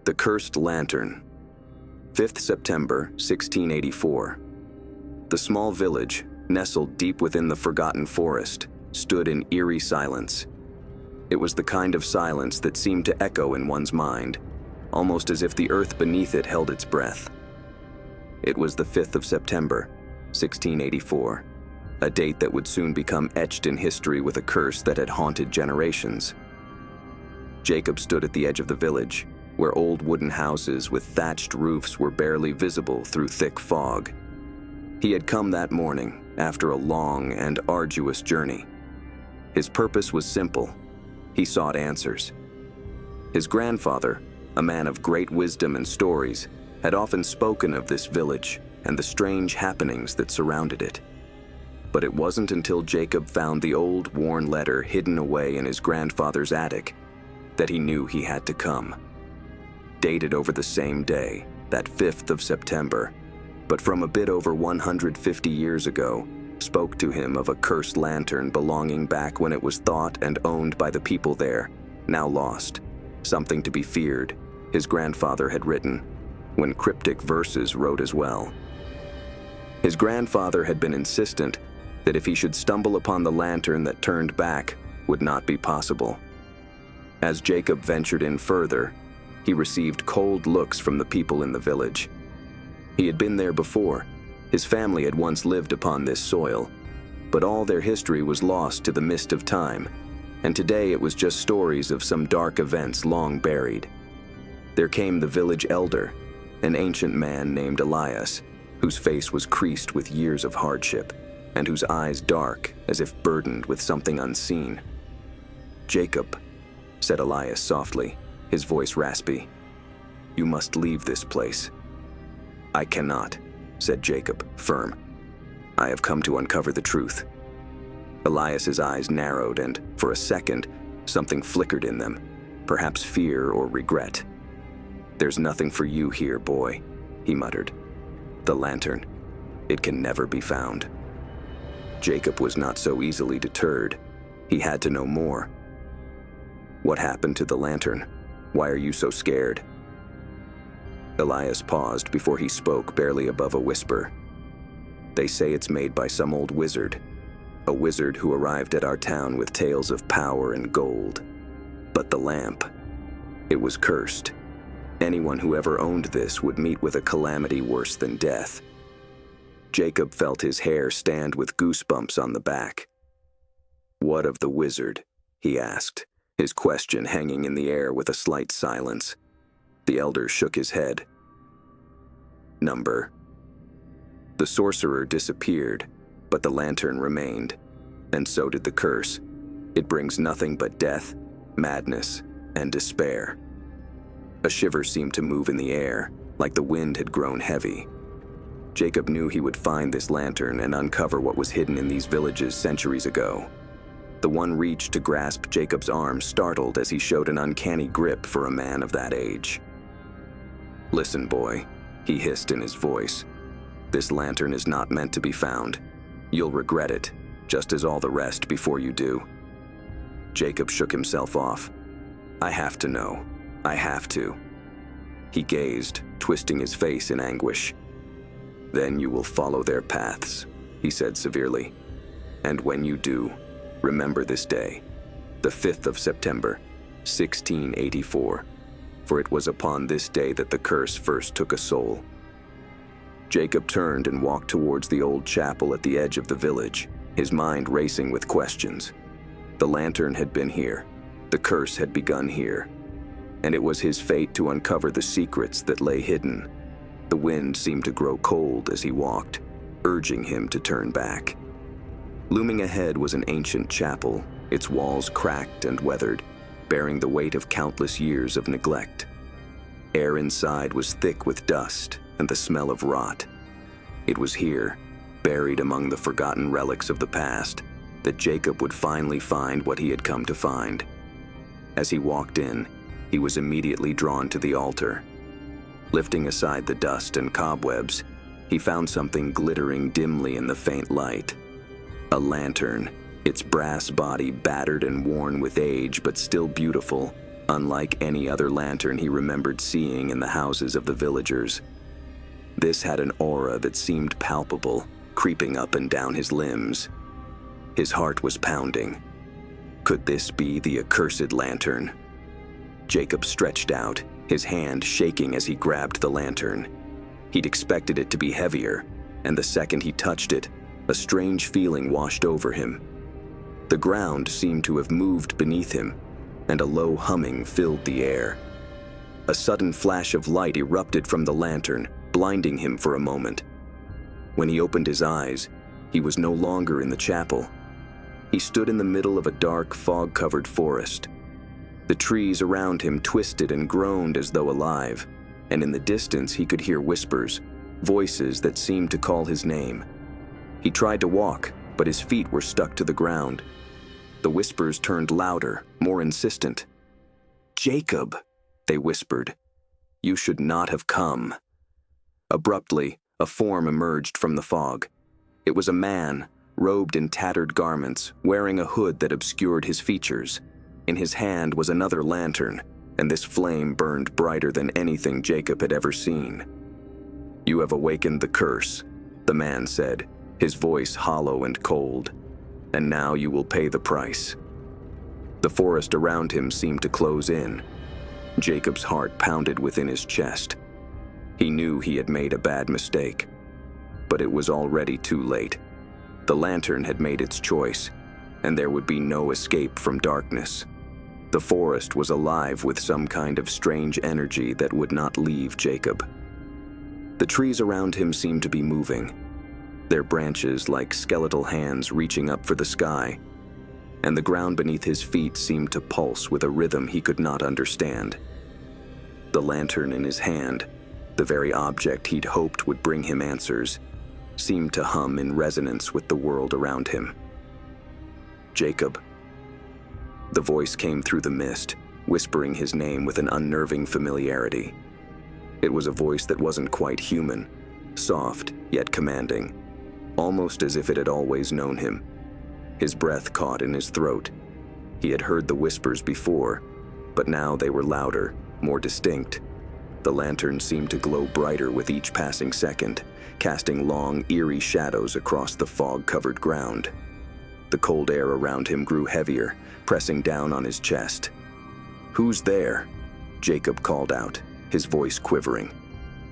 The Cursed Lantern. 5th September, 1684. The small village, nestled deep within the forgotten forest, stood in eerie silence. It was the kind of silence that seemed to echo in one's mind, almost as if the earth beneath it held its breath. It was the 5th of September, 1684, a date that would soon become etched in history with a curse that had haunted generations. Jacob stood at the edge of the village, where old wooden houses with thatched roofs were barely visible through thick fog. He had come that morning after a long and arduous journey. His purpose was simple. He sought answers. His grandfather, a man of great wisdom and stories, had often spoken of this village and the strange happenings that surrounded it. But it wasn't until Jacob found the old, worn letter hidden away in his grandfather's attic that he knew he had to come. Dated over the same day, that 5th of September, but from a bit over 150 years ago, spoke to him of a cursed lantern belonging back when it was thought and owned by the people there, now lost, something to be feared, his grandfather had written, when cryptic verses wrote as well. His grandfather had been insistent that if he should stumble upon the lantern that turned back, would not be possible. As Jacob ventured in further, he received cold looks from the people in the village. He had been there before. His family had once lived upon this soil, but all their history was lost to the mist of time, and today it was just stories of some dark events long buried. There came the village elder, an ancient man named Elias, whose face was creased with years of hardship, and whose eyes dark as if burdened with something unseen. "Jacob," said Elias softly, his voice raspy, "you must leave this place." "I cannot," said Jacob, firm. "I have come to uncover the truth." Elias's eyes narrowed and, for a second, something flickered in them, perhaps fear or regret. "There's nothing for you here, boy," he muttered. "The lantern, it can never be found." Jacob was not so easily deterred. He had to know more. "What happened to the lantern? Why are you so scared?" Elias paused before he spoke, barely above a whisper. "They say it's made by some old wizard, a wizard who arrived at our town with tales of power and gold. But the lamp, it was cursed. Anyone who ever owned this would meet with a calamity worse than death." Jacob felt his hair stand with goosebumps on the back. "What of the wizard?" he asked, his question hanging in the air with a slight silence. The elder shook his head. "Number." The sorcerer disappeared, but the lantern remained, and so did the curse. It brings nothing but death, madness, and despair. A shiver seemed to move in the air, like the wind had grown heavy. Jacob knew he would find this lantern and uncover what was hidden in these villages centuries ago. The one reached to grasp Jacob's arm startled as he showed an uncanny grip for a man of that age. "Listen, boy," he hissed in his voice. "This lantern is not meant to be found. You'll regret it, just as all the rest before you do." Jacob shook himself off. "I have to know. I have to." He gazed, twisting his face in anguish. "Then you will follow their paths," he said severely. "And when you do, remember this day, the 5th of September, 1684, for it was upon this day that the curse first took a soul." Jacob turned and walked towards the old chapel at the edge of the village, his mind racing with questions. The lantern had been here, the curse had begun here, and it was his fate to uncover the secrets that lay hidden. The wind seemed to grow cold as he walked, urging him to turn back. Looming ahead was an ancient chapel, its walls cracked and weathered, bearing the weight of countless years of neglect. Air inside was thick with dust and the smell of rot. It was here, buried among the forgotten relics of the past, that Jacob would finally find what he had come to find. As he walked in, he was immediately drawn to the altar. Lifting aside the dust and cobwebs, he found something glittering dimly in the faint light. A lantern, its brass body battered and worn with age but still beautiful, unlike any other lantern he remembered seeing in the houses of the villagers. This had an aura that seemed palpable, creeping up and down his limbs. His heart was pounding. Could this be the accursed lantern? Jacob stretched out, his hand shaking as he grabbed the lantern. He'd expected it to be heavier, and the second he touched it, a strange feeling washed over him. The ground seemed to have moved beneath him, and a low humming filled the air. A sudden flash of light erupted from the lantern, blinding him for a moment. When he opened his eyes, he was no longer in the chapel. He stood in the middle of a dark, fog-covered forest. The trees around him twisted and groaned as though alive, and in the distance he could hear whispers, voices that seemed to call his name. He tried to walk, but his feet were stuck to the ground. The whispers turned louder, more insistent. "Jacob," they whispered, "you should not have come." Abruptly, a form emerged from the fog. It was a man, robed in tattered garments, wearing a hood that obscured his features. In his hand was another lantern, and this flame burned brighter than anything Jacob had ever seen. "You have awakened the curse," the man said, his voice hollow and cold, "and now you will pay the price." The forest around him seemed to close in. Jacob's heart pounded within his chest. He knew he had made a bad mistake, but it was already too late. The lantern had made its choice, and there would be no escape from darkness. The forest was alive with some kind of strange energy that would not leave Jacob. The trees around him seemed to be moving, their branches like skeletal hands reaching up for the sky, and the ground beneath his feet seemed to pulse with a rhythm he could not understand. The lantern in his hand, the very object he'd hoped would bring him answers, seemed to hum in resonance with the world around him. "Jacob." The voice came through the mist, whispering his name with an unnerving familiarity. It was a voice that wasn't quite human, soft yet commanding, almost as if it had always known him. His breath caught in his throat. He had heard the whispers before, but now they were louder, more distinct. The lantern seemed to glow brighter with each passing second, casting long, eerie shadows across the fog-covered ground. The cold air around him grew heavier, pressing down on his chest. "Who's there?" Jacob called out, his voice quivering.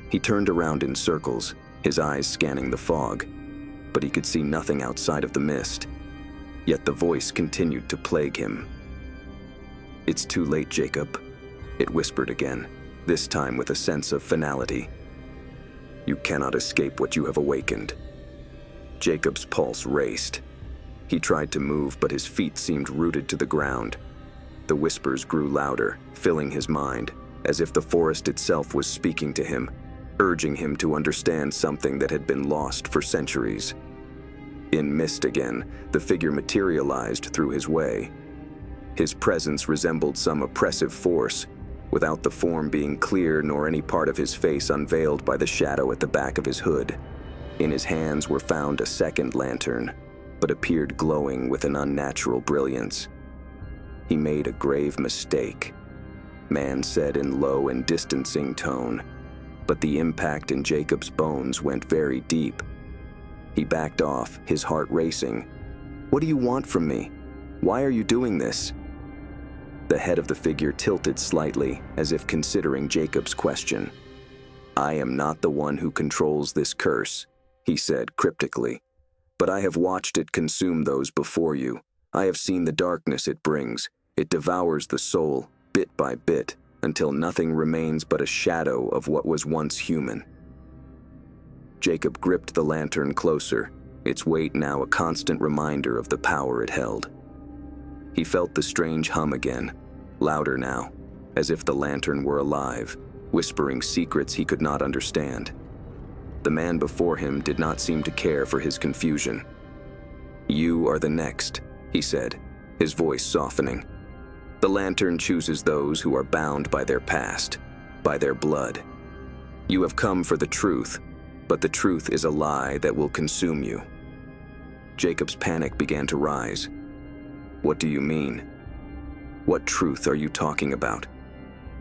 He turned around in circles, his eyes scanning the fog, but he could see nothing outside of the mist. Yet the voice continued to plague him. "It's too late, Jacob," it whispered again, this time with a sense of finality. "You cannot escape what you have awakened." Jacob's pulse raced. He tried to move, but his feet seemed rooted to the ground. The whispers grew louder, filling his mind, as if the forest itself was speaking to him, urging him to understand something that had been lost for centuries. In mist again, the figure materialized through his way. His presence resembled some oppressive force, without the form being clear nor any part of his face unveiled by the shadow at the back of his hood. In his hands were found a second lantern, but appeared glowing with an unnatural brilliance. "He made a grave mistake," man said in low and distancing tone, but the impact in Jacob's bones went very deep. He backed off, his heart racing. "What do you want from me? Why are you doing this?" The head of the figure tilted slightly, as if considering Jacob's question. "I am not the one who controls this curse," he said cryptically, "but I have watched it consume those before you. I have seen the darkness it brings. It devours the soul, bit by bit, until nothing remains but a shadow of what was once human." Jacob gripped the lantern closer, its weight now a constant reminder of the power it held. He felt the strange hum again, louder now, as if the lantern were alive, whispering secrets he could not understand. The man before him did not seem to care for his confusion. "You are the next," he said, his voice softening. "The lantern chooses those who are bound by their past, by their blood. You have come for the truth, but the truth is a lie that will consume you." Jacob's panic began to rise. "What do you mean?" What truth are you talking about?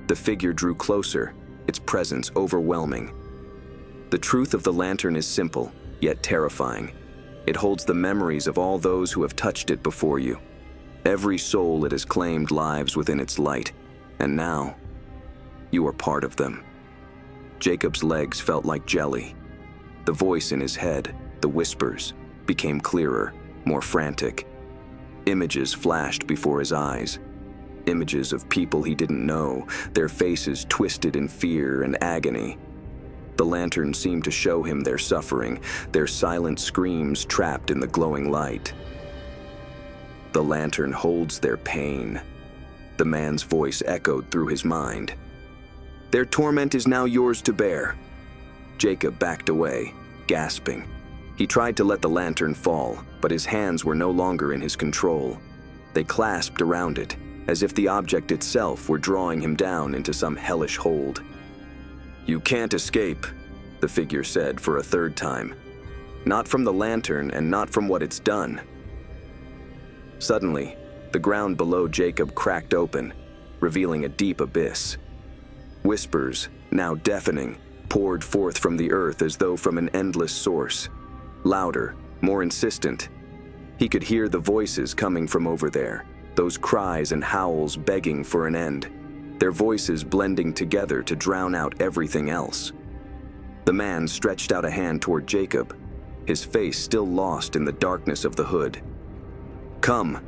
The figure drew closer, its presence overwhelming. The truth of the lantern is simple, yet terrifying. It holds the memories of all those who have touched it before you. Every soul it has claimed lives within its light, and now, you are part of them. Jacob's legs felt like jelly. The voice in his head, the whispers, became clearer, more frantic. Images flashed before his eyes. Images of people he didn't know, their faces twisted in fear and agony. The lantern seemed to show him their suffering, their silent screams trapped in the glowing light. The lantern holds their pain. The man's voice echoed through his mind. Their torment is now yours to bear. Jacob backed away, gasping. He tried to let the lantern fall, but his hands were no longer in his control. They clasped around it, as if the object itself were drawing him down into some hellish hold. You can't escape, the figure said for a third time. Not from the lantern and not from what it's done. Suddenly, the ground below Jacob cracked open, revealing a deep abyss. Whispers, now deafening, poured forth from the earth as though from an endless source. Louder, more insistent. He could hear the voices coming from over there, those cries and howls begging for an end, their voices blending together to drown out everything else. The man stretched out a hand toward Jacob, his face still lost in the darkness of the hood. Come,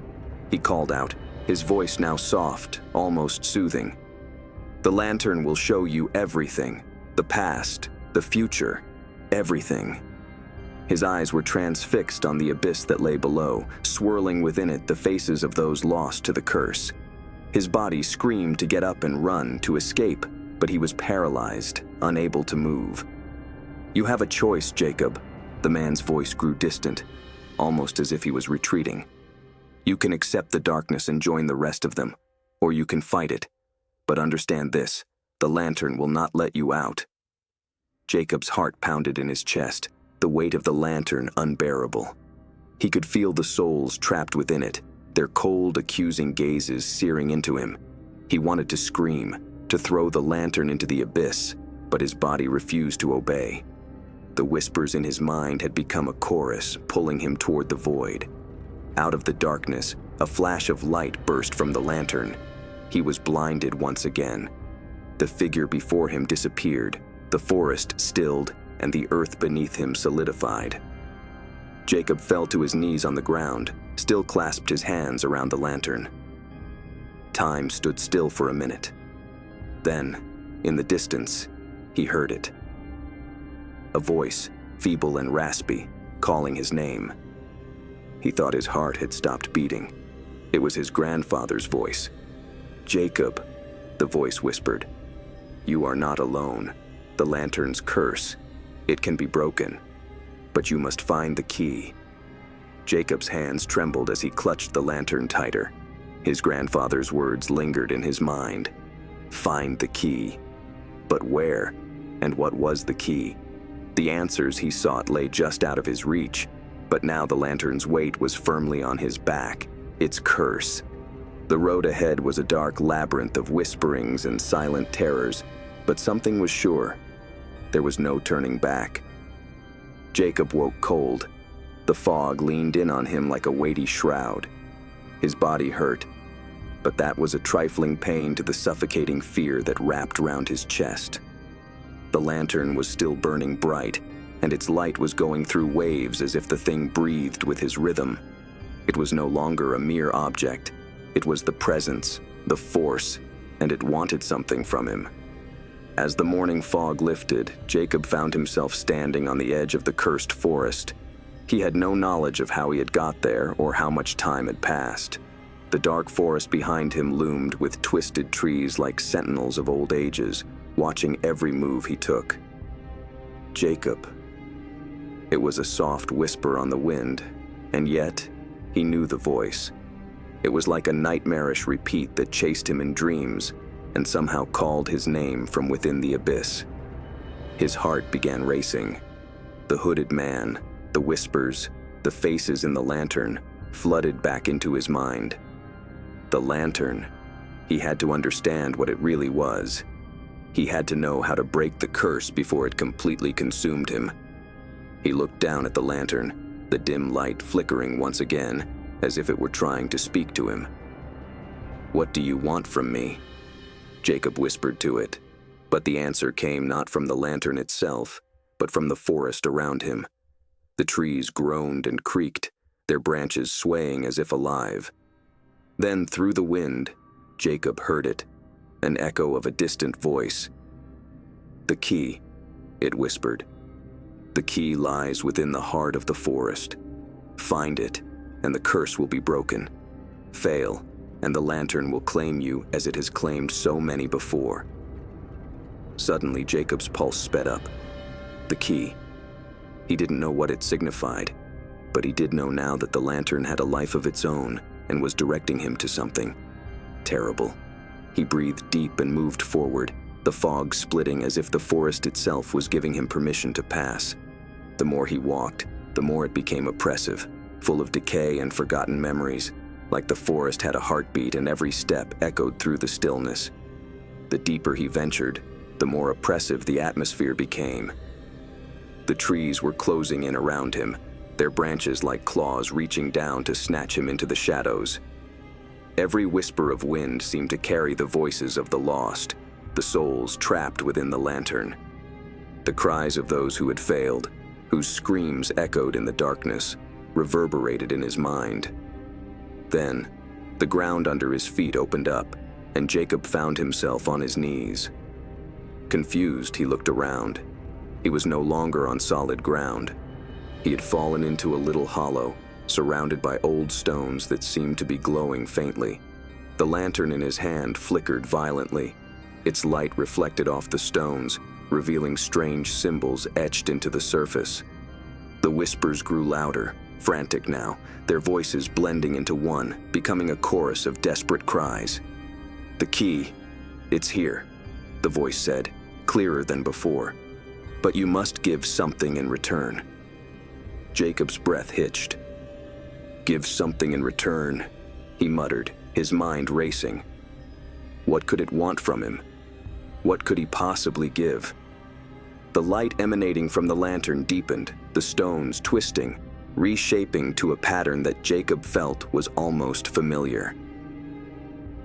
he called out, his voice now soft, almost soothing. The lantern will show you everything, the past, the future, everything. His eyes were transfixed on the abyss that lay below, swirling within it the faces of those lost to the curse. His body screamed to get up and run, to escape, but he was paralyzed, unable to move. You have a choice, Jacob. The man's voice grew distant, almost as if he was retreating. You can accept the darkness and join the rest of them, or you can fight it. But understand this, the lantern will not let you out. Jacob's heart pounded in his chest, the weight of the lantern unbearable. He could feel the souls trapped within it, their cold, accusing gazes searing into him. He wanted to scream, to throw the lantern into the abyss, but his body refused to obey. The whispers in his mind had become a chorus, pulling him toward the void. Out of the darkness, a flash of light burst from the lantern. He was blinded once again. The figure before him disappeared, the forest stilled, and the earth beneath him solidified. Jacob fell to his knees on the ground, still clasped his hands around the lantern. Time stood still for a minute. Then, in the distance, he heard it. A voice, feeble and raspy, calling his name. He thought his heart had stopped beating. It was his grandfather's voice. Jacob, the voice whispered. You are not alone. The lantern's curse. It can be broken, but you must find the key. Jacob's hands trembled as he clutched the lantern tighter. His grandfather's words lingered in his mind. Find the key. But where? And what was the key? The answers he sought lay just out of his reach, but now the lantern's weight was firmly on his back, its curse. The road ahead was a dark labyrinth of whisperings and silent terrors, but something was sure. There was no turning back. Jacob woke cold. The fog leaned in on him like a weighty shroud. His body hurt, but that was a trifling pain to the suffocating fear that wrapped round his chest. The lantern was still burning bright, and its light was going through waves as if the thing breathed with his rhythm. It was no longer a mere object. It was the presence, the force, and it wanted something from him. As the morning fog lifted, Jacob found himself standing on the edge of the cursed forest. He had no knowledge of how he had got there or how much time had passed. The dark forest behind him loomed with twisted trees like sentinels of old ages, watching every move he took. Jacob. It was a soft whisper on the wind, and yet he knew the voice. It was like a nightmarish repeat that chased him in dreams and somehow called his name from within the abyss. His heart began racing. The hooded man, the whispers, the faces in the lantern flooded back into his mind. The lantern, He had to understand what it really was. He had to know how to break the curse before it completely consumed him. He looked down at the lantern, the dim light flickering once again, as if it were trying to speak to him. "What do you want from me?" Jacob whispered to it, but the answer came not from the lantern itself, but from the forest around him. The trees groaned and creaked, their branches swaying as if alive. Then, through the wind, Jacob heard it, an echo of a distant voice. "The key," it whispered. "The key lies within the heart of the forest. Find it, and the curse will be broken. Fail, and the lantern will claim you as it has claimed so many before." Suddenly, Jacob's pulse sped up. The key. He didn't know what it signified, but he did know now that the lantern had a life of its own and was directing him to something terrible. He breathed deep and moved forward, the fog splitting as if the forest itself was giving him permission to pass. The more he walked, the more it became oppressive, full of decay and forgotten memories, like the forest had a heartbeat and every step echoed through the stillness. The deeper he ventured, the more oppressive the atmosphere became. The trees were closing in around him, their branches like claws reaching down to snatch him into the shadows. Every whisper of wind seemed to carry the voices of the lost, the souls trapped within the lantern. The cries of those who had failed, whose screams echoed in the darkness, reverberated in his mind. Then, the ground under his feet opened up, and Jacob found himself on his knees. Confused, he looked around. He was no longer on solid ground. He had fallen into a little hollow, surrounded by old stones that seemed to be glowing faintly. The lantern in his hand flickered violently. Its light reflected off the stones, revealing strange symbols etched into the surface. The whispers grew louder, frantic now, their voices blending into one, becoming a chorus of desperate cries. "The key. It's here," the voice said, clearer than before. "But you must give something in return." Jacob's breath hitched. "Give something in return," he muttered, his mind racing. What could it want from him? What could he possibly give? The light emanating from the lantern deepened, the stones twisting, reshaping to a pattern that Jacob felt was almost familiar.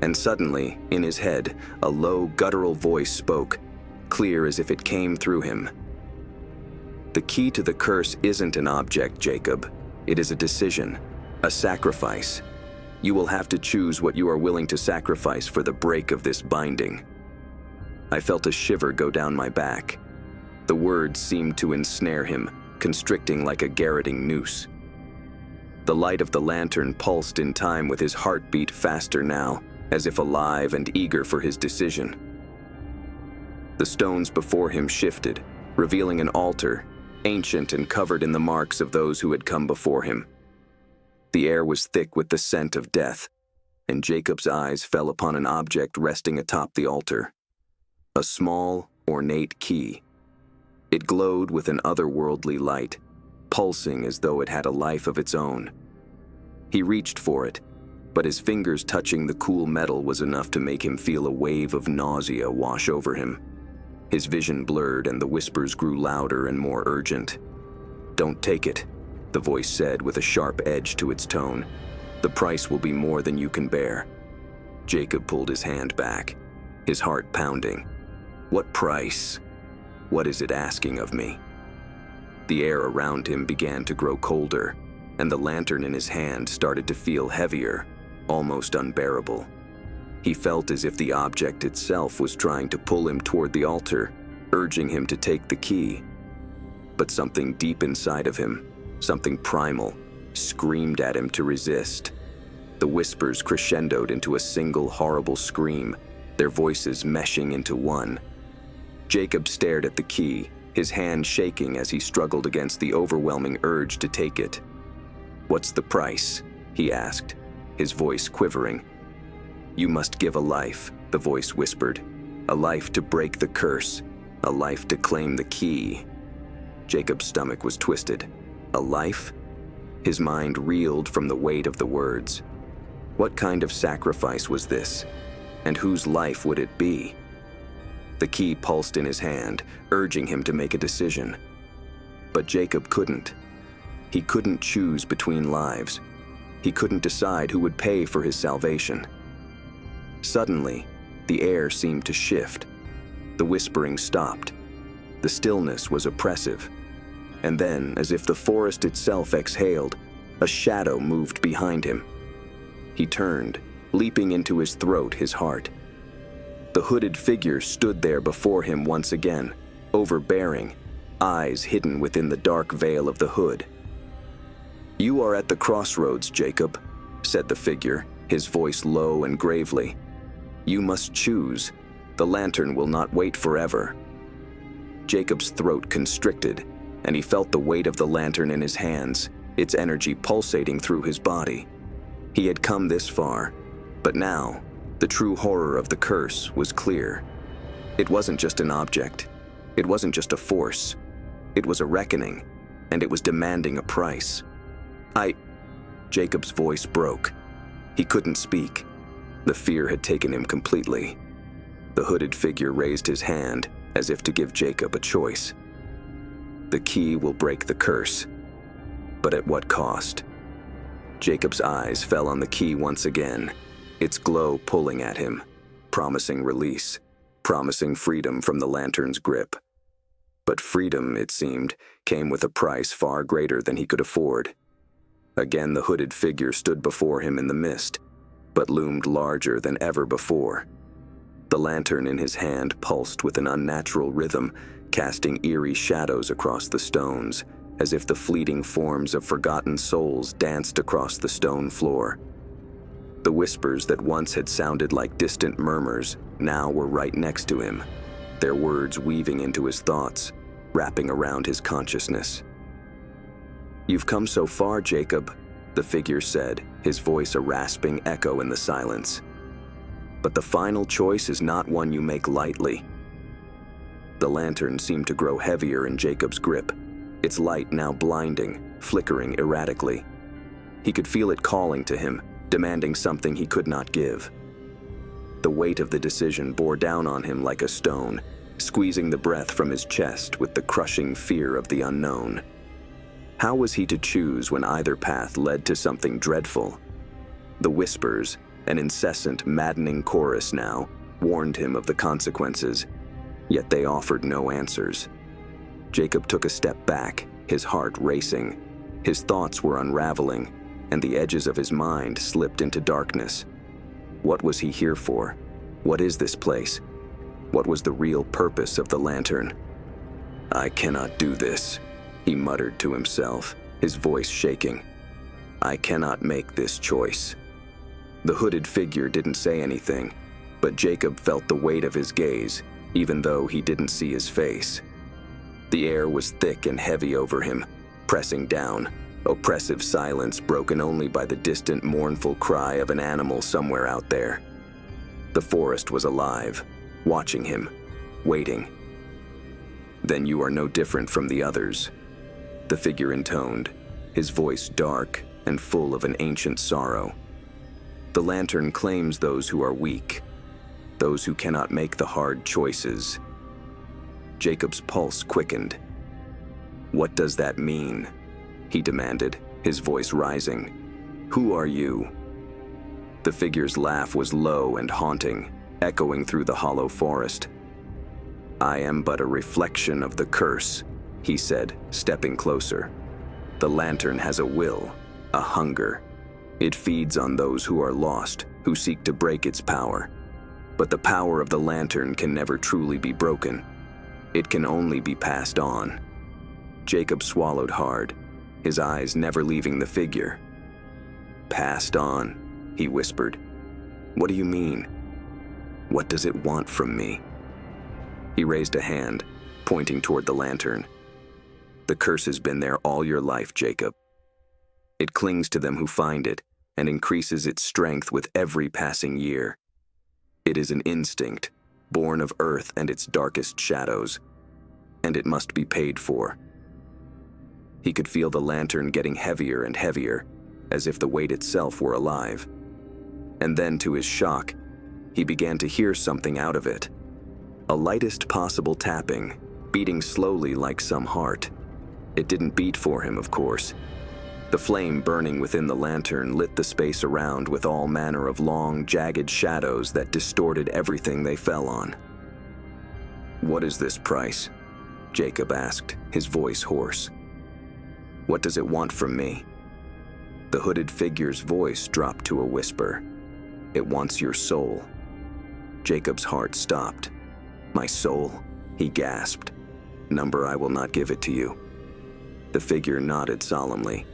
And suddenly, in his head, a low, guttural voice spoke, clear as if it came through him. "The key to the curse isn't an object, Jacob. It is a decision, a sacrifice. You will have to choose what you are willing to sacrifice for the break of this binding." I felt a shiver go down my back. The words seemed to ensnare him, constricting like a garroting noose. The light of the lantern pulsed in time with his heartbeat faster now, as if alive and eager for his decision. The stones before him shifted, revealing an altar, ancient and covered in the marks of those who had come before him. The air was thick with the scent of death, and Jacob's eyes fell upon an object resting atop the altar. A small, ornate key. It glowed with an otherworldly light, pulsing as though it had a life of its own. He reached for it, but his fingers touching the cool metal was enough to make him feel a wave of nausea wash over him. His vision blurred and the whispers grew louder and more urgent. "Don't take it," the voice said with a sharp edge to its tone. "The price will be more than you can bear." Jacob pulled his hand back, his heart pounding. What price? What is it asking of me? The air around him began to grow colder, and the lantern in his hand started to feel heavier, almost unbearable. He felt as if the object itself was trying to pull him toward the altar, urging him to take the key. But something deep inside of him, something primal, screamed at him to resist. The whispers crescendoed into a single horrible scream, their voices meshing into one. Jacob stared at the key, his hand shaking as he struggled against the overwhelming urge to take it. "What's the price?" he asked, his voice quivering. "You must give a life," the voice whispered. "A life to break the curse, a life to claim the key." Jacob's stomach was twisted. A life? His mind reeled from the weight of the words. What kind of sacrifice was this? And whose life would it be? The key pulsed in his hand, urging him to make a decision. But Jacob couldn't. He couldn't choose between lives. He couldn't decide who would pay for his salvation. Suddenly, the air seemed to shift. The whispering stopped. The stillness was oppressive. And then, as if the forest itself exhaled, a shadow moved behind him. He turned, leaping into his throat his heart. The hooded figure stood there before him once again, overbearing, eyes hidden within the dark veil of the hood. "You are at the crossroads, Jacob," said the figure, his voice low and gravely. "You must choose. The lantern will not wait forever." Jacob's throat constricted, and he felt the weight of the lantern in his hands, its energy pulsating through his body. He had come this far, but now, the true horror of the curse was clear. It wasn't just an object. It wasn't just a force. It was a reckoning, and it was demanding a price. Jacob's voice broke. He couldn't speak. The fear had taken him completely. The hooded figure raised his hand, as if to give Jacob a choice. The key will break the curse. But at what cost? Jacob's eyes fell on the key once again, its glow pulling at him, promising release, promising freedom from the lantern's grip. But freedom, it seemed, came with a price far greater than he could afford. Again, the hooded figure stood before him in the mist, but loomed larger than ever before. The lantern in his hand pulsed with an unnatural rhythm, casting eerie shadows across the stones, as if the fleeting forms of forgotten souls danced across the stone floor. The whispers that once had sounded like distant murmurs now were right next to him, their words weaving into his thoughts, wrapping around his consciousness. "You've come so far, Jacob," the figure said, his voice a rasping echo in the silence. "But the final choice is not one you make lightly." The lantern seemed to grow heavier in Jacob's grip, its light now blinding, flickering erratically. He could feel it calling to him, demanding something he could not give. The weight of the decision bore down on him like a stone, squeezing the breath from his chest with the crushing fear of the unknown. How was he to choose when either path led to something dreadful? The whispers, an incessant, maddening chorus now, warned him of the consequences, yet they offered no answers. Jacob took a step back, his heart racing. His thoughts were unraveling, and the edges of his mind slipped into darkness. What was he here for? What is this place? What was the real purpose of the lantern? "I cannot do this," he muttered to himself, his voice shaking. "I cannot make this choice." The hooded figure didn't say anything, but Jacob felt the weight of his gaze, even though he didn't see his face. The air was thick and heavy over him, pressing down, oppressive silence broken only by the distant mournful cry of an animal somewhere out there. The forest was alive, watching him, waiting. "Then you are no different from the others," the figure intoned, his voice dark and full of an ancient sorrow. "The lantern claims those who are weak, those who cannot make the hard choices." Jacob's pulse quickened. "What does that mean?" he demanded, his voice rising. "Who are you?" The figure's laugh was low and haunting, echoing through the hollow forest. "I am but a reflection of the curse," he said, stepping closer. "The lantern has a will, a hunger. It feeds on those who are lost, who seek to break its power. But the power of the lantern can never truly be broken. It can only be passed on." Jacob swallowed hard, his eyes never leaving the figure. "Passed on," he whispered. "What do you mean? What does it want from me?" He raised a hand, pointing toward the lantern. "The curse has been there all your life, Jacob. It clings to them who find it and increases its strength with every passing year. It is an instinct, born of earth and its darkest shadows, and it must be paid for." He could feel the lantern getting heavier and heavier, as if the weight itself were alive. And then, to his shock, he began to hear something out of it. A lightest possible tapping, beating slowly like some heart. It didn't beat for him, of course. The flame burning within the lantern lit the space around with all manner of long, jagged shadows that distorted everything they fell on. "What is this price?" Jacob asked, his voice hoarse. "What does it want from me?" The hooded figure's voice dropped to a whisper. "It wants your soul." Jacob's heart stopped. "My soul?" he gasped. "Number, I will not give it to you." The figure nodded solemnly.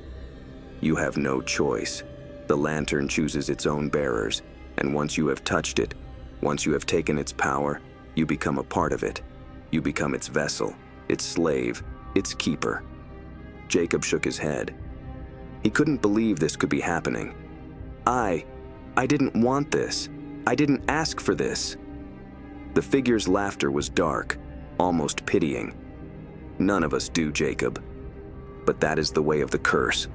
"You have no choice. The lantern chooses its own bearers, and once you have touched it, once you have taken its power, you become a part of it. You become its vessel, its slave, its keeper." Jacob shook his head. He couldn't believe this could be happening. I didn't want this. I didn't ask for this." The figure's laughter was dark, almost pitying. "None of us do, Jacob. But that is the way of the curse.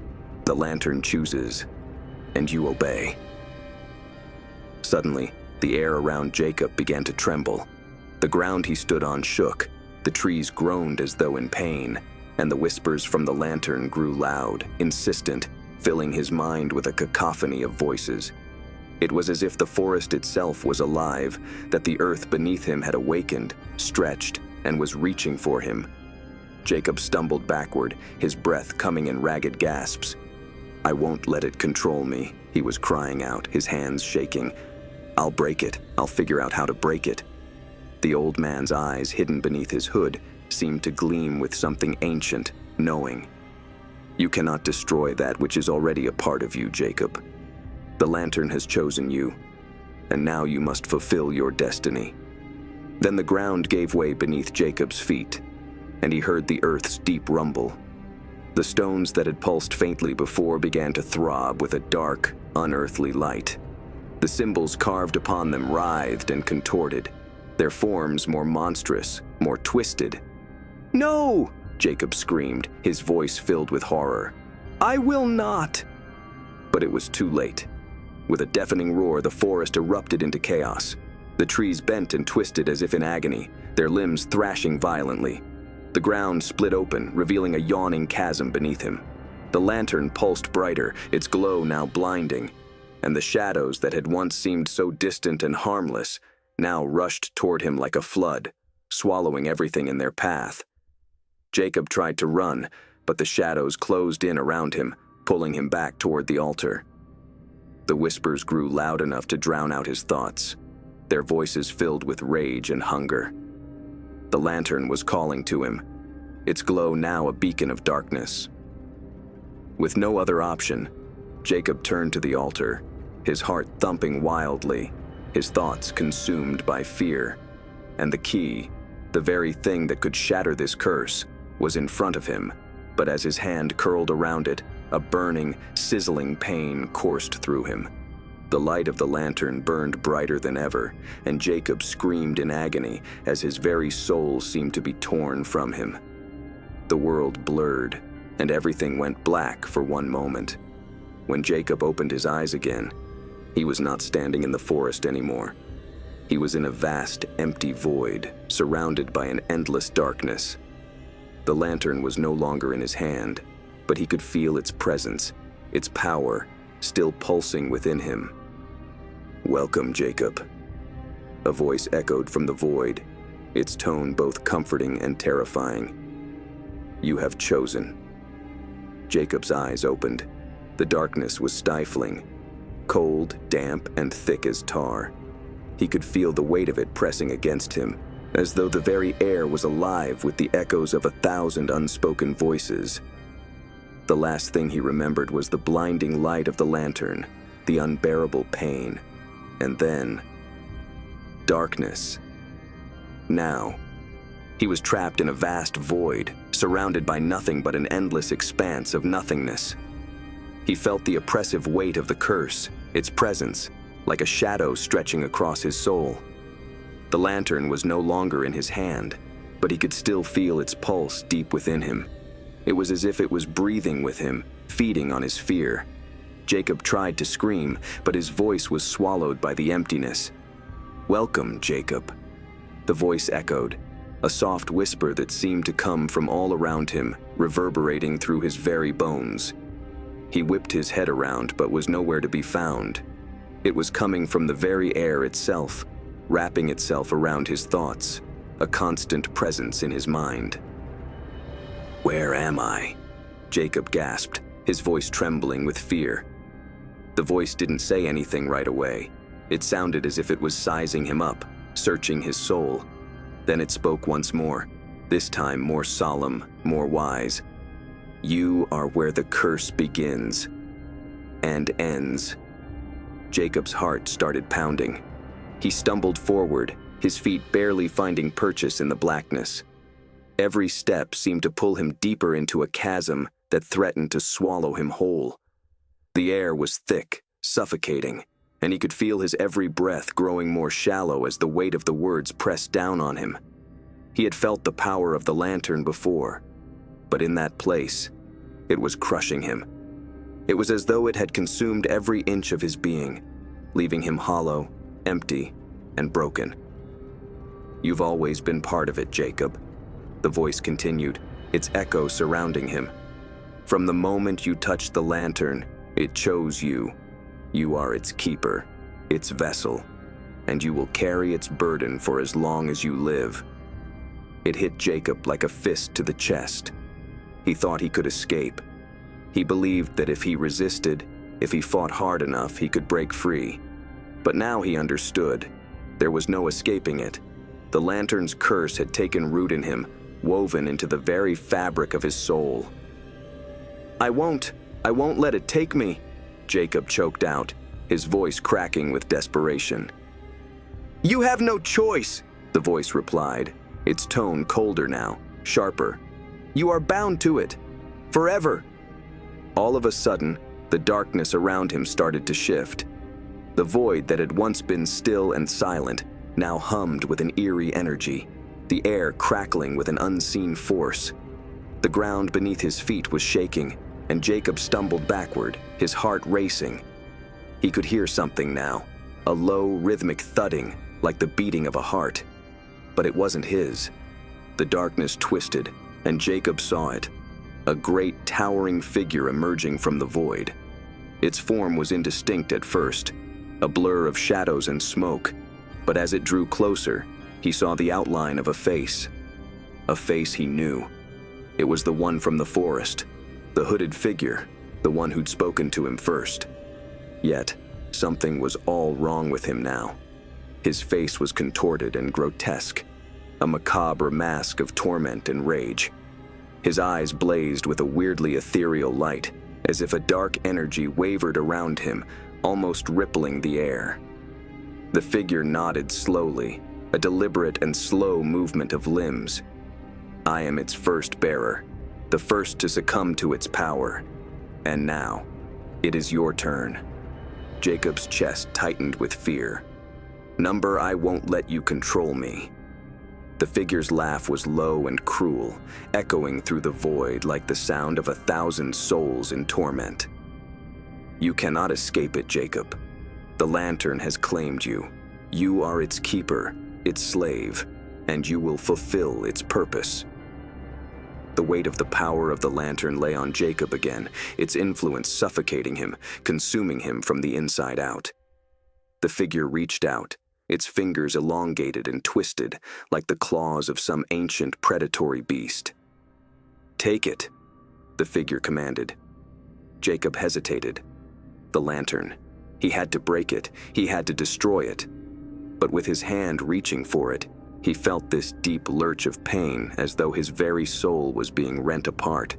The lantern chooses, and you obey." Suddenly, the air around Jacob began to tremble. The ground he stood on shook, the trees groaned as though in pain, and the whispers from the lantern grew loud, insistent, filling his mind with a cacophony of voices. It was as if the forest itself was alive, that the earth beneath him had awakened, stretched, and was reaching for him. Jacob stumbled backward, his breath coming in ragged gasps. "I won't let it control me," he was crying out, his hands shaking. "I'll break it. I'll figure out how to break it." The old man's eyes, hidden beneath his hood, seemed to gleam with something ancient, knowing. "You cannot destroy that which is already a part of you, Jacob. The lantern has chosen you, and now you must fulfill your destiny." Then the ground gave way beneath Jacob's feet, and he heard the earth's deep rumble. The stones that had pulsed faintly before began to throb with a dark, unearthly light. The symbols carved upon them writhed and contorted, their forms more monstrous, more twisted. "No!" Jacob screamed, his voice filled with horror. "I will not!" But it was too late. With a deafening roar, the forest erupted into chaos. The trees bent and twisted as if in agony, their limbs thrashing violently. The ground split open, revealing a yawning chasm beneath him. The lantern pulsed brighter, its glow now blinding, and the shadows that had once seemed so distant and harmless now rushed toward him like a flood, swallowing everything in their path. Jacob tried to run, but the shadows closed in around him, pulling him back toward the altar. The whispers grew loud enough to drown out his thoughts, their voices filled with rage and hunger. The lantern was calling to him, its glow now a beacon of darkness. With no other option, Jacob turned to the altar, his heart thumping wildly, his thoughts consumed by fear. And the key, the very thing that could shatter this curse, was in front of him, but as his hand curled around it, a burning, sizzling pain coursed through him. The light of the lantern burned brighter than ever, and Jacob screamed in agony as his very soul seemed to be torn from him. The world blurred, and everything went black for one moment. When Jacob opened his eyes again, he was not standing in the forest anymore. He was in a vast, empty void, surrounded by an endless darkness. The lantern was no longer in his hand, but he could feel its presence, its power, still pulsing within him. "Welcome, Jacob." A voice echoed from the void, its tone both comforting and terrifying. "You have chosen." Jacob's eyes opened. The darkness was stifling, cold, damp, and thick as tar. He could feel the weight of it pressing against him, as though the very air was alive with the echoes of 1,000 unspoken voices. The last thing he remembered was the blinding light of the lantern, the unbearable pain, and then darkness. Now, he was trapped in a vast void, surrounded by nothing but an endless expanse of nothingness. He felt the oppressive weight of the curse, its presence, like a shadow stretching across his soul. The lantern was no longer in his hand, but he could still feel its pulse deep within him. It was as if it was breathing with him, feeding on his fear. Jacob tried to scream, but his voice was swallowed by the emptiness. "Welcome, Jacob." The voice echoed, a soft whisper that seemed to come from all around him, reverberating through his very bones. He whipped his head around but was nowhere to be found. It was coming from the very air itself, wrapping itself around his thoughts, a constant presence in his mind. "Where am I?" Jacob gasped, his voice trembling with fear. The voice didn't say anything right away. It sounded as if it was sizing him up, searching his soul. Then it spoke once more, this time more solemn, more wise. "You are where the curse begins and ends." Jacob's heart started pounding. He stumbled forward, his feet barely finding purchase in the blackness. Every step seemed to pull him deeper into a chasm that threatened to swallow him whole. The air was thick, suffocating, and he could feel his every breath growing more shallow as the weight of the words pressed down on him. He had felt the power of the lantern before, but in that place, it was crushing him. It was as though it had consumed every inch of his being, leaving him hollow, empty, and broken. "You've always been part of it, Jacob," the voice continued, its echo surrounding him. "From the moment you touched the lantern, it chose you. You are its keeper, its vessel, and you will carry its burden for as long as you live." It hit Jacob like a fist to the chest. He thought he could escape. He believed that if he resisted, if he fought hard enough, he could break free. But now he understood. There was no escaping it. The lantern's curse had taken root in him, woven into the very fabric of his soul. I won't let it take me," Jacob choked out, his voice cracking with desperation. "You have no choice," the voice replied, its tone colder now, sharper. "You are bound to it. Forever." All of a sudden, the darkness around him started to shift. The void that had once been still and silent now hummed with an eerie energy, the air crackling with an unseen force. The ground beneath his feet was shaking, and Jacob stumbled backward, his heart racing. He could hear something now, a low, rhythmic thudding, like the beating of a heart. But it wasn't his. The darkness twisted, and Jacob saw it, a great, towering figure emerging from the void. Its form was indistinct at first, a blur of shadows and smoke, but as it drew closer, he saw the outline of a face he knew. It was the one from the forest, the hooded figure, the one who'd spoken to him first. Yet, something was all wrong with him now. His face was contorted and grotesque, a macabre mask of torment and rage. His eyes blazed with a weirdly ethereal light, as if a dark energy wavered around him, almost rippling the air. The figure nodded slowly, a deliberate and slow movement of limbs. "I am its first bearer, the first to succumb to its power. And now, it is your turn." Jacob's chest tightened with fear. "Number, I won't let you control me." The figure's laugh was low and cruel, echoing through the void like the sound of 1,000 souls in torment. "You cannot escape it, Jacob. The lantern has claimed you. You are its keeper, its slave, and you will fulfill its purpose." The weight of the power of the lantern lay on Jacob again, its influence suffocating him, consuming him from the inside out. The figure reached out, its fingers elongated and twisted like the claws of some ancient predatory beast. "Take it," the figure commanded. Jacob hesitated. The lantern. He had to break it, he had to destroy it. But with his hand reaching for it, he felt this deep lurch of pain as though his very soul was being rent apart.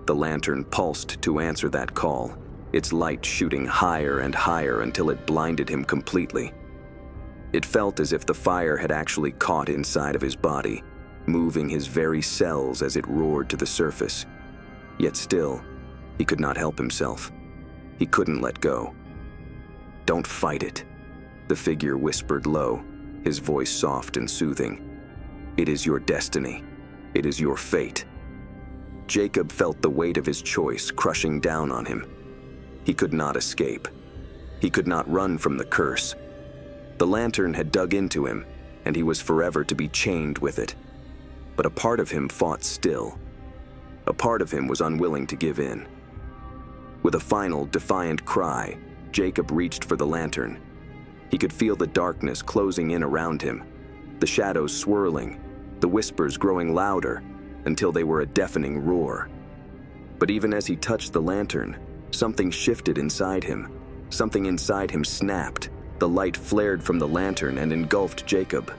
The lantern pulsed to answer that call, its light shooting higher and higher until it blinded him completely. It felt as if the fire had actually caught inside of his body, moving his very cells as it roared to the surface. Yet still, he could not help himself. He couldn't let go. "Don't fight it," the figure whispered low, his voice soft and soothing. "It is your destiny. It is your fate." Jacob felt the weight of his choice crushing down on him. He could not escape. He could not run from the curse. The lantern had dug into him, and he was forever to be chained with it. But a part of him fought still. A part of him was unwilling to give in. With a final, defiant cry, Jacob reached for the lantern. He could feel the darkness closing in around him, the shadows swirling, the whispers growing louder, until they were a deafening roar. But even as he touched the lantern, something shifted inside him. Something inside him snapped. The light flared from the lantern and engulfed Jacob.